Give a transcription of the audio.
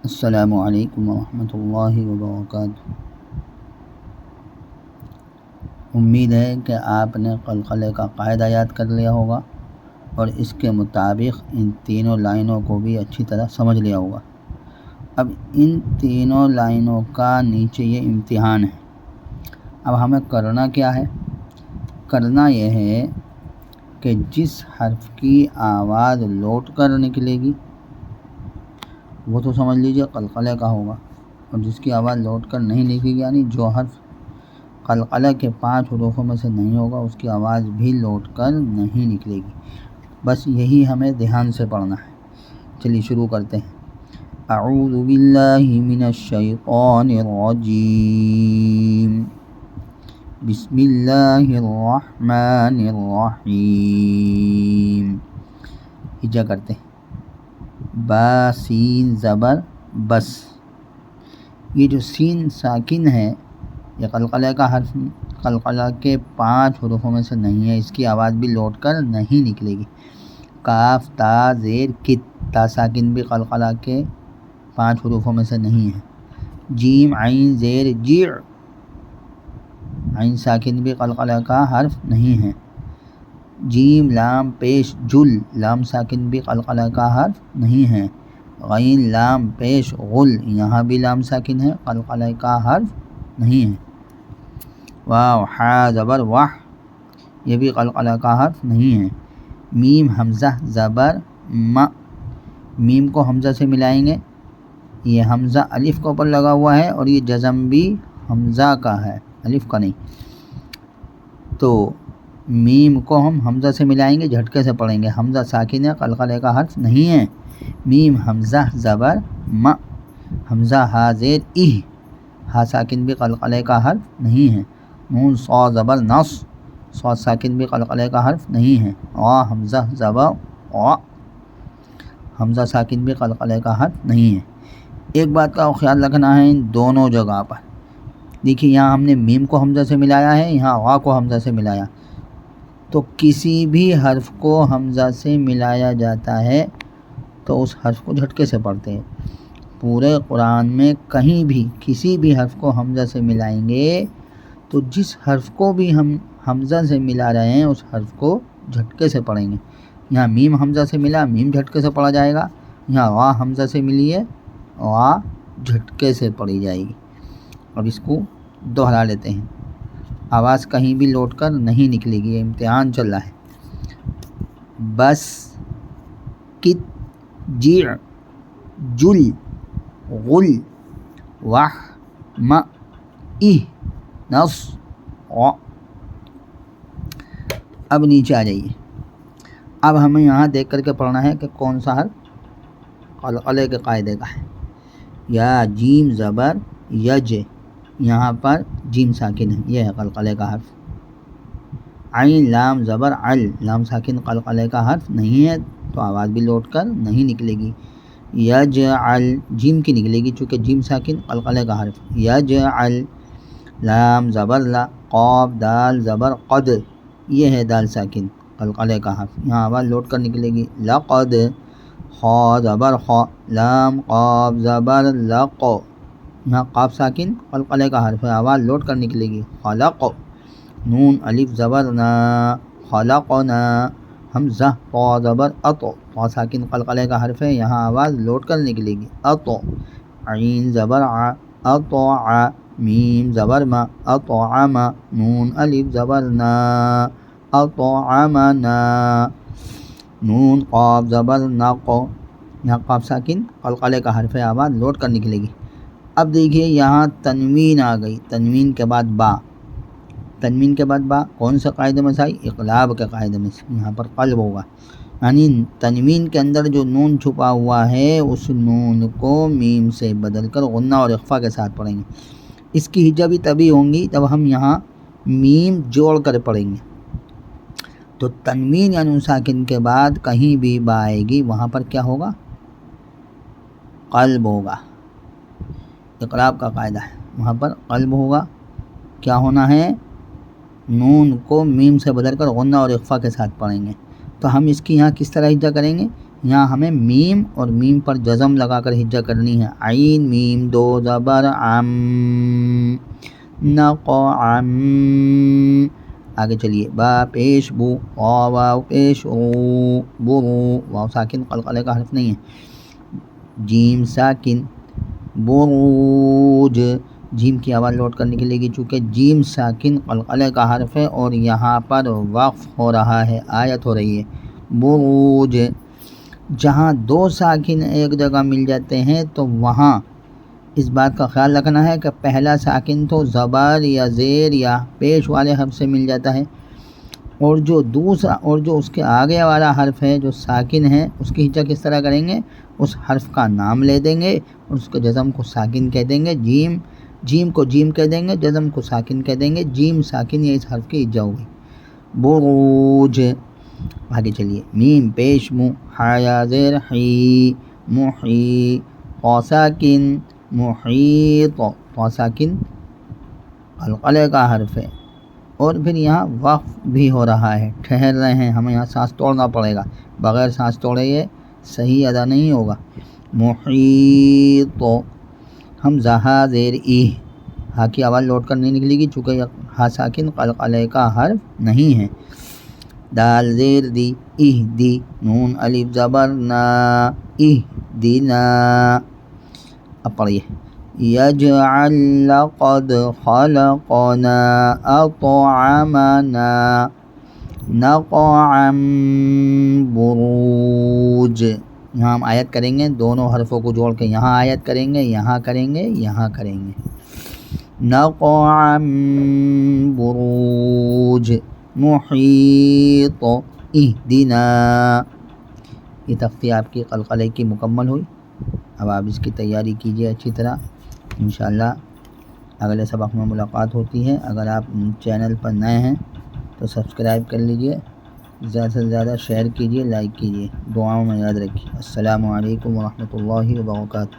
السلام علیکم ورحمۃ اللہ وبرکاتہ۔ امید ہے کہ آپ نے قلقلے کا قاعدہ یاد کر لیا ہوگا اور اس کے مطابق ان تینوں لائنوں کو بھی اچھی طرح سمجھ لیا ہوگا۔ اب ان تینوں لائنوں کا نیچے یہ امتحان ہے۔ اب ہمیں کرنا کیا ہے؟ کرنا یہ ہے کہ جس حرف کی آواز لوٹ کر نکلے گی وہ تو سمجھ لیجئے قلقلے کا ہوگا، اور جس کی آواز لوٹ کر نہیں نکلے گی یعنی جو حرف قلقلے کے 5 حروفوں میں سے نہیں ہوگا اس کی آواز بھی لوٹ کر نہیں نکلے گی۔ بس یہی ہمیں دھیان سے پڑھنا ہے۔ چلیے شروع کرتے ہیں۔ اعوذ باللہ من الشیطان الرجیم، بسم اللہ الرحمن الرحیم۔ ہجا کرتے ہیں۔ با سین زبر بس، یہ جو سین ساکن ہے یہ قلقلے کا حرف، قلقلہ کے 5 حروفوں میں سے نہیں ہے، اس کی آواز بھی لوٹ کر نہیں نکلے گی۔ کاف تا زیر کت، تا ساکن بھی قلقلہ کے 5 حروفوں میں سے نہیں ہے۔ جیم عین زیر جیع، عین ساکن بھی قلقلہ کا حرف نہیں ہے۔ جیم لام پیش جل، لام ساکن بھی قلقلہ کا حرف نہیں ہے۔ غین لام پیش غل، یہاں بھی لام ساکن ہے، قلقلہ کا حرف نہیں ہے۔ واو حا زبر واہ، یہ بھی قلقلہ کا حرف نہیں ہے۔ میم حمزہ زبر م، میم کو حمزہ سے ملائیں گے، یہ حمزہ الف کے اوپر لگا ہوا ہے اور یہ جزم بھی حمزہ کا ہے، الف کا نہیں، تو میم کو ہم حمزہ سے ملائیں گے، جھٹکے سے پڑھیں گے۔ حمزہ ساکن ہے، قلقلے کا حرف نہیں ہے۔ میم حمزہ زبر م، حمزہ ہا زیر ای، ہا ساکن بھی قلقلے کا حرف نہیں ہے۔ نون صا زبر نص، صاد ساکن بھی قلقلے کا حرف نہیں ہے۔ غا حمزہ زبر غا، حمزہ ساکن بھی قلقلے کا حرف نہیں ہے۔ ایک بات کا خیال رکھنا ہے ان دونوں جگہ پر، دیکھیے یہاں ہم نے میم کو حمزہ سے ملایا ہے، یہاں غا کو حمزہ سے ملایا، تو کسی بھی حرف کو حمزہ سے ملایا جاتا ہے تو اس حرف کو جھٹکے سے پڑھتے ہیں۔ پورے قرآن میں کہیں بھی کسی بھی حرف کو حمزہ سے ملائیں گے تو جس حرف کو بھی ہم حمزہ سے ملا رہے ہیں اس حرف کو جھٹکے سے پڑھیں گے۔ یہاں میم حمزہ سے ملا، میم جھٹکے سے پڑھا جائے گا۔ یہاں غا حمزہ سے ملی ہے، غا جھٹکے سے پڑھی جائے گی۔ اب اس کو دوہرا لیتے ہیں، آواز کہیں بھی لوٹ کر نہیں نکلے گی، یہ امتحان چل رہا ہے۔ بس کت جیع جل غل وح م اہ نص غ۔ اب نیچے آ جائیے، اب ہمیں یہاں دیکھ کر کے پڑھنا ہے کہ کون سا حرف قلقلے کے قاعدے کا ہے۔ یا جیم زبر یج، یہاں پر جیم ساکن ہے، یہ ہے قلقلے کا حرف۔ عین لام زبر عل، لام ساکن قلقلے کا حرف نہیں ہے تو آواز بھی لوٹ کر نہیں نکلے گی۔ یجعل، جیم کی نکلے گی چونکہ جیم ساکن قلقلے کا حرف۔ یجعل لام زبر لا، قاف دال زبر قد، یہ ہے دال ساکن قلقلے کا حرف، یہاں آواز لوٹ کر نکلے گی۔ لقد خا زبر خا، لام قاف زبر لق، یہاں قاف ساکن قلقلے کا حرف ہے، آواز لوٹ کر نکلے گی۔ خلق نون الف زبر نا، خلقنا حمزہ طا زبر اط، طا ساکن قلقلے کا حرف ہے، یہاں آواز لوٹ کر نکلے گی۔ اط عین زبر ع، اطع میم زبر ما، اطعم نون الف زبر نا، اطعمنا نون قاف زبر نق، یہاں قاف ساکن قلقلے کا حرف ہے، آواز لوٹ کر نکلے گی۔ اب دیکھیے یہاں تنوین آ گئی، تنوین کے بعد با، تنوین کے بعد با کون سے قاعدے میں سے آئی؟ اقلاب کے قاعدے میں سے، یہاں پر قلب ہوگا، یعنی تنوین کے اندر جو نون چھپا ہوا ہے اس نون کو میم سے بدل کر غنہ اور اخفا کے ساتھ پڑھیں گے۔ اس کی ہجا بھی تبھی ہوں گی جب ہم یہاں میم جوڑ کر پڑھیں گے، تو تنوین یا نون ساکن کے بعد کہیں بھی با آئے گی وہاں پر کیا ہوگا؟ قلب ہوگا، اقلاب کا قاعدہ ہے، وہاں پر قلب ہوگا۔ کیا ہونا ہے؟ نون کو میم سے بدل کر غنہ اور اخفا کے ساتھ پڑھیں گے۔ تو ہم اس کی یہاں کس طرح ہجا کریں گے؟ یہاں ہمیں میم اور میم پر جزم لگا کر ہجا کرنی ہے. عین میم دو زبر عم نقعم. آگے چلیے با پیش بو واو پیش او برو. واو ساکن قلقلے کا حرف نہیں ہے. جیم ساکن بروج. جیم کی آواز لوٹ کر نکلے گی چونکہ جیم ساکن قلقلے کا حرف ہے اور یہاں پر وقف ہو رہا ہے، آیت ہو رہی ہے. بروج. جہاں دو ساکن ایک جگہ مل جاتے ہیں تو وہاں اس بات کا خیال رکھنا ہے کہ پہلا ساکن تو زبر یا زیر یا پیش والے حرف سے مل جاتا ہے، اور جو اس کے آگے والا حرف ہے جو ساکن ہے اس کی ہجا کس طرح کریں گے؟ اس حرف کا نام لے دیں گے اور اس کے جزم کو ساکن کہہ دیں گے. جیم کو جیم کہہ دیں گے، جزم کو ساکن کہہ دیں گے. جیم ساکن یہ اس حرف کی ہجا ہوگی. بروج. آگے چلیے میم پیش مو حیا زیر حی محی. قا ساکن محیط. قا ساکن قلقلے کا حرف ہے اور پھر یہاں وقف بھی ہو رہا ہے، ٹھہر رہے ہیں، ہمیں یہاں سانس توڑنا پڑے گا، بغیر سانس توڑے یہ صحیح ادا نہیں ہوگا. محیط. ہم زہا زیر ای. ہا کی آواز لوٹ کر نہیں نکلے گی چونکہ ہا ساکن قلقلے کا حرف نہیں ہے. دال زیر دی اہدی. نون الف زبر نا اہدنا. اب پڑھیے یجعل لقد خلقنا اطعمنا نقعا بروج. یہاں ہم آیت کریں گے، دونوں حرفوں کو جوڑ کے یہاں آیت کریں گے، یہاں کریں گے، یہاں کریں گے. نقعا بروج. محیط اہدنا. یہ تختی آپ کی قلقلے کی مکمل ہوئی. اب آپ اس کی تیاری کیجئے اچھی طرح، انشاءاللہ اگلے سبق میں ملاقات ہوتی ہے. اگر آپ چینل پر نئے ہیں تو سبسکرائب کر لیجئے، زیادہ سے زیادہ شیئر کیجئے، لائک کیجئے. دعاؤں میں یاد رکھیے. السلام علیکم ورحمۃ اللہ وبرکاتہ.